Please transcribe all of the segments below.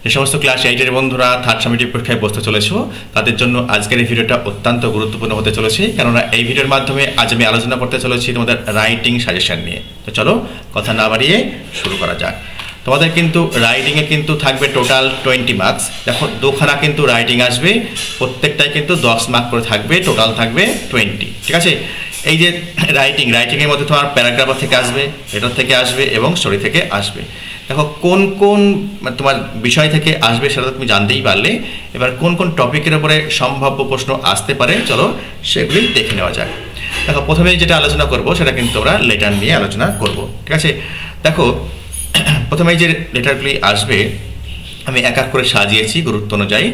যে সমস্ত ক্লাস 8-এর বন্ধুরা থার্ড সামেটিভ পরীক্ষায় বসতে চলেছো তাদের জন্য আজকের এই ভিডিওটা অত্যন্ত গুরুত্বপূর্ণ হতে চলেছে, কেননা এই ভিডিওর মাধ্যমে আজ আমি আলোচনা করতে চলেছি তোমাদের রাইটিং সাজেশন নিয়ে। তো চলো কথা না বাড়িয়ে শুরু করা যাক। তোমাদের কিন্তু রাইটিংয়ে কিন্তু থাকবে টোটাল 20 মার্কস। দেখো দুখানা কিন্তু রাইটিং আসবে, প্রত্যেকটাই কিন্তু 10 মার্ক করে থাকবে, টোটাল থাকবে 20। ঠিক আছে, এই যে রাইটিংয়ের মধ্যে তোমার প্যারাগ্রাফ থেকে আসবে, লেটার থেকে আসবে এবং স্টোরি থেকে আসবে। দেখো কোন কোন তোমার বিষয় থেকে আসবে সেটা তুমি জানতেই পারলে। এবার কোন কোন টপিকের উপরে সম্ভাব্য প্রশ্ন আসতে পারে চলো সেগুলি দেখে নেওয়া যাক। দেখো প্রথমে যেটা আলোচনা করব সেটা কিন্তু আমরা লেটার নিয়ে আলোচনা করব। ঠিক আছে, দেখো প্রথমে যে লেটারগুলি আসবে আমি এক এক করে সাজিয়েছি গুরুত্ব অনুযায়ী।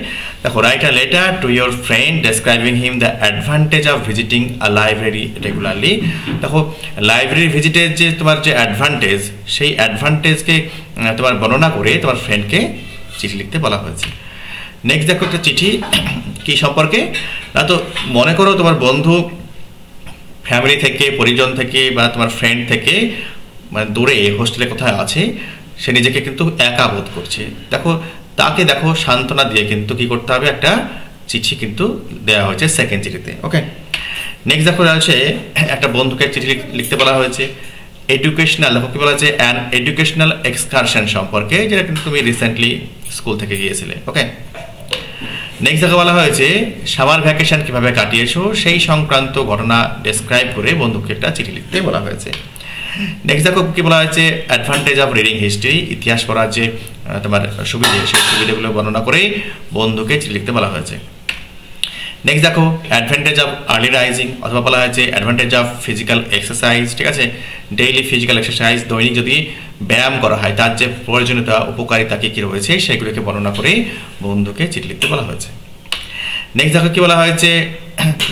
দেখো, write a letter to your friend describing him the advantage of visiting a library regularly. দেখো লাইব্রেরি ভিজিটের যে তোমার যে অ্যাডভান্টেজ, সেই অ্যাডভান্টেজকে তোমার বর্ণনা করে তোমার ফ্রেন্ডকে চিঠি লিখতে বলা হয়েছে। নেক্সট দেখো একটা চিঠি কি সম্পর্কে না, তো মনে করো তোমার বন্ধু ফ্যামিলি থেকে, পরিজন থেকে বা তোমার ফ্রেন্ড থেকে মানে দূরে হোস্টেলে কোথায় আছে, সে নিজেকে কিন্তু একা বোধ করছে। দেখো তাকে দেখো সান্ত্বনা দিয়ে কিন্তু কি করতে হবে, একটা চিঠি কিন্তু দেওয়া হয়েছে সেকেন্ড চিঠিতে। ওকে, নেক্সট দেখো আছে একটা বন্ধুকে চিঠি লিখতে বলা হয়েছে এডুকেশনাল। দেখো কি বলা হয়েছে, অ্যান এডুকেশনাল এক্সকারশন সম্পর্কে, যেটা কিন্তু তুমি রিসেন্টলি স্কুল থেকে গিয়েছিলে। ওকে, নেক্সট দেখো বলা হয়েছে সামার ভ্যাকেশন কিভাবে কাটিয়েছো সেই সংক্রান্ত ঘটনা ডেসক্রাইব করে বন্ধুকে একটা চিঠি লিখতে বলা হয়েছে। নেক্সট দেখো কি বলা হয়েছে অ্যাডভান্টেজ অফ রিডিং হিস্ট্রি, ইতিহাস পড়ার যে তোমার সুবিধে সেই সুবিধাগুলো বর্ণনা করে বন্ধুকে চিঠি লিখতে বলা হয়েছে। নেক্সট দেখো অ্যাডভান্টেজ অফ আর্লি রাইজিং, অথবা বলা হয়েছে অ্যাডভান্টেজ অফ ফিজিক্যাল এক্সারসাইজ। ঠিক আছে, ডেইলি ফিজিক্যাল এক্সারসাইজ, দৈনিক যদি ব্যায়াম করা হয় তার যে প্রয়োজনীয়তা উপকারিতা কী কী রয়েছে সেগুলোকে বর্ণনা করে বন্ধুকে চিঠি লিখতে বলা হয়েছে। নেক্সট দেখো কি বলা হয়েছে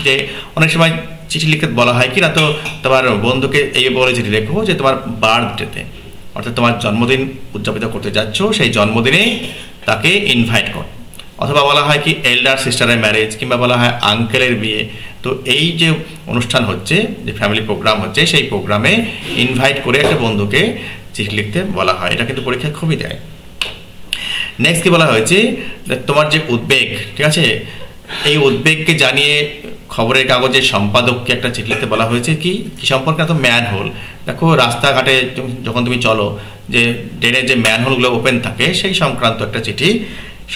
যে অনেক সময় চিঠি লিখতে বলা হয় কি না, তো তোমার বন্ধুকে এই বলে চিঠি লেখো যে তোমার বার্থডেতে, অর্থাৎ তোমার জন্মদিন উদযাপিত করতে যাচ্ছ, সেই জন্মদিনে তাকে ইনভাইট কর। অথবা বলা হয় কি এল্ডার সিস্টারের ম্যারেজ, কিংবা বলা হয় আঙ্কেলের বিয়ে। তো এই যে অনুষ্ঠান হচ্ছে, যে ফ্যামিলি প্রোগ্রাম হচ্ছে, সেই প্রোগ্রামে ইনভাইট করে একটা বন্ধুকে চিঠি লিখতে বলা হয়। এটা কিন্তু পরীক্ষায় খুবই দেয়। নেক্সট কি বলা হয়েছে, তোমার যে উদ্বেগ, ঠিক আছে, এই উদ্বেগকে জানিয়ে খবরের কাগজের সম্পাদককে একটা চিঠি লিখতে বলা হয়েছে কি সম্পর্কে, তো ম্যান হোল। দেখো রাস্তাঘাটে যখন তুমি চলো, যে ট্রেনের যে ম্যান হোলগুলো ওপেন থাকে সেই সংক্রান্ত একটা চিঠি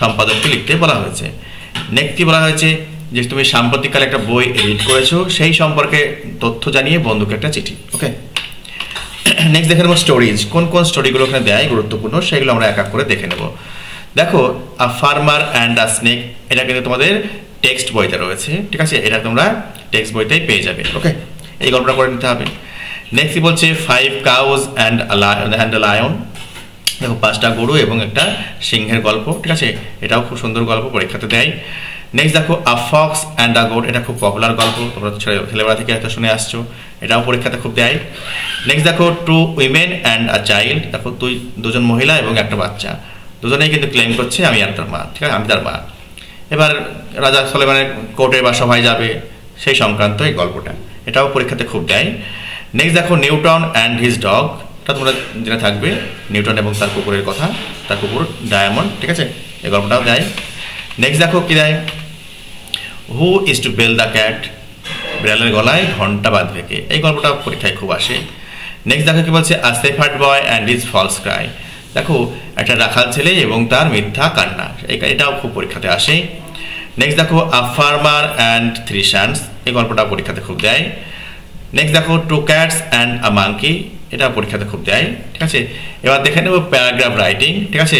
সম্পাদককে লিখতে বলা হয়েছে। নেক্সট কি বলা হয়েছে, যে তুমি সাম্প্রতিককালে একটা বই রিড করেছো সেই সম্পর্কে তথ্য জানিয়ে বন্ধুকে একটা চিঠি। ওকে, নেক্সট দেখে নেবো স্টোরিজ, কোন কোন স্টোরিগুলো ওখানে দেয় গুরুত্বপূর্ণ সেগুলো আমরা এক এক করে দেখে নেব। দেখো আ ফার্মার অ্যান্ড আ স্নেক, এটা কিন্তু তোমাদের টেক্সট বইতে রয়েছে। ঠিক আছে, এটা তোমরা টেক্সট বইতেই পেয়ে যাবে। ওকে, এই গল্পটা করে নিতে হবে। নেক্সট কি বলছে 5 cows and a lion। দেখো 5টা গরু এবং একটা সিংহের গল্প। ঠিক আছে, এটাও খুব সুন্দর গল্প, পরীক্ষাতে দেয়। নেক্সট দেখো আ ফক্স অ্যান্ড আ গোট, এটা খুব পপুলার গল্প, তোমরা ছেলেবেলা থেকে হয়তো শুনে আসছো, এটাও পরীক্ষাতে খুব দেয়। নেক্সট দেখো 2 women and a child, দেখো দুজন মহিলা এবং একটা বাচ্চা, দুজনেই কিন্তু ক্লেম করছে আমি আর তার মা। ঠিক আছে, আমি তার মা। এবার রাজা সুলেমানের কোর্টে বা সভায় যাবে সেই সংক্রান্ত এই গল্পটা, এটাও পরীক্ষাতে খুব দেয়। নেক্সট দেখো নিউটন অ্যান্ড হিজ ডগ, এটা তোমরা জেনে থাকবে, নিউটন এবং তার কুকুরের কথা, তার কুকুর ডায়মন্ড। ঠিক আছে, এই গল্পটাও দেয়। নেক্সট দেখো কি দেয়, who is to bell the cat, বিড়ালের গলায় ঘন্টা বাঁধবে কে, এই গল্পটাও পরীক্ষায় খুব আসে। নেক্সট দেখো কি বলছে a shepherd boy and his false cry, দেখো একটা রাখাল ছেলে এবং তার মিথ্যা কান্না, এটাও খুব পরীক্ষাতে আসে। নেক্সট দেখো আ ফার্মার অ্যান্ড 3 sons, এই গল্পটা পরীক্ষাতে খুব দেয়। নেক্সট দেখো 2 cats and a monkey, এটা পরীক্ষাতে খুব দেয়। ঠিক আছে, এবার দেখে নেব প্যারাগ্রাফ রাইটিং। ঠিক আছে,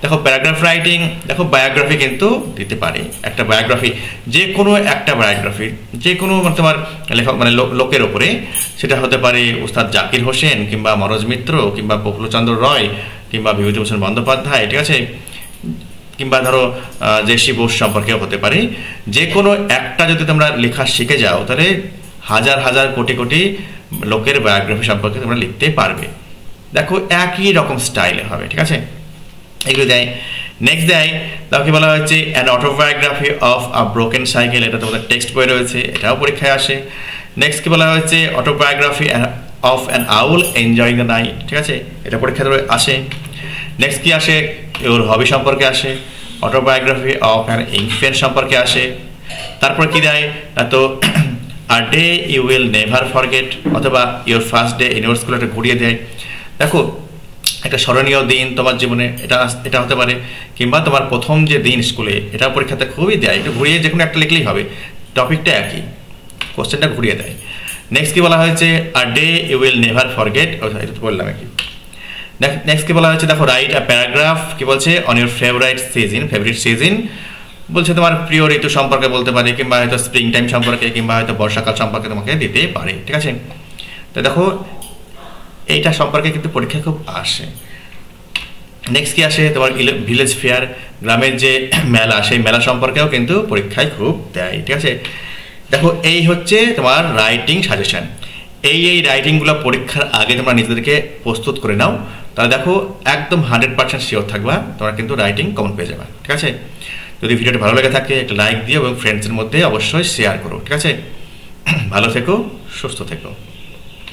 দেখো প্যারাগ্রাফ রাইটিং, দেখো বায়োগ্রাফি কিন্তু দিতে পারে, একটা বায়োগ্রাফি, যে কোনো একটা বায়োগ্রাফি, যে কোনো তোমার লেখক মানে লোকের ওপরে, সেটা হতে পারে উস্তাদ জাকির হোসেন, কিংবা মনোজ মিত্র, কিংবা প্রফুল্লচন্দ্র রয়, কিংবা বিভূতিভূষণ বন্দ্যোপাধ্যায়। ঠিক আছে, কিংবা ধরো জেসি বোস সম্পর্কেও হতে পারে। যে কোনো একটা যদি তোমরা লেখা শিখে যাও তাহলে হাজার হাজার কোটি কোটি লোকের বায়োগ্রাফি সম্পর্কে তোমরা লিখতে পারবে। দেখো একই রকম স্টাইলে হবে। ঠিক আছে, এগুলো দেয়। নেক্সট দেয়, তাকে বলা হয়েছে an autobiography of a broken cycle, এটা তোমাদের টেক্সট বই রয়েছে, এটাও পরীক্ষায় আসে। নেক্সট কি বলা হয়েছে autobiography of an owl enjoying the night. ঠিক আছে, এটা পরীক্ষাতে আসে। নেক্সট কি আসে, ওর হবি সম্পর্কে আসে, অটোবায়োগ্রাফি অফ অ্যান ইনফ্যান্ট সম্পর্কে আসে। তারপর কি দেয় না, তো a day you will never forget, অথবা your first day in your school একটা ঘুরিয়ে দেয়। দেখো একটা স্মরণীয় দিন তোমার জীবনে, এটা হতে পারে, কিংবা তোমার প্রথম যে দিন স্কুলে, এটা পরীক্ষাতে খুবই দেয়, একটু ঘুরিয়ে যে কোনো একটা লিখলেই হবে, টপিকটা একই, কোশ্চেনটা ঘুরিয়ে দেয়। নেক্সট কি বলা হয়েছে, a day you will never forget, এটা তো বললাম কি। নেক্সট কি বলা হয়েছে, দেখো রাইট আ প্যারাগ্রাফ, কি বলছে, অন ইউর ফেভারিট সিজন, বলছে তোমার প্রিয় ঋতু সম্পর্কে বলতে পারে, কিংবা হয়তো স্প্রিং টাইম সম্পর্কে, কিংবা হয়তো বর্ষাকাল সম্পর্কে তোমাকে দিতে পারে, ঠিক আছে। তো দেখো এইটা সম্পর্কে কিন্তু পরীক্ষায় খুব আসে। নেক্সট কি আসে, তোমার ভিলেজ ফেয়ার, গ্রামের যে মেলা, সেই মেলা সম্পর্কেও কিন্তু পরীক্ষায় খুব দেয়, ঠিক আছে। দেখো এই হচ্ছে তোমার রাইটিং সাজেশন। এই রাইটিংগুলো পরীক্ষার আগে তোমরা নিজেদেরকে প্রস্তুত করে নাও, তাহলে দেখো একদম 100% শিওর থাকবা তোমরা কিন্তু রাইটিং কমন পেয়ে যাবে, ঠিক আছে। যদি ভিডিওটি ভালো লেগে থাকে একটা লাইক দিও এবং ফ্রেন্ডসের মধ্যে অবশ্যই শেয়ার করো, ঠিক আছে। ভালো থেকো, সুস্থ থেকো।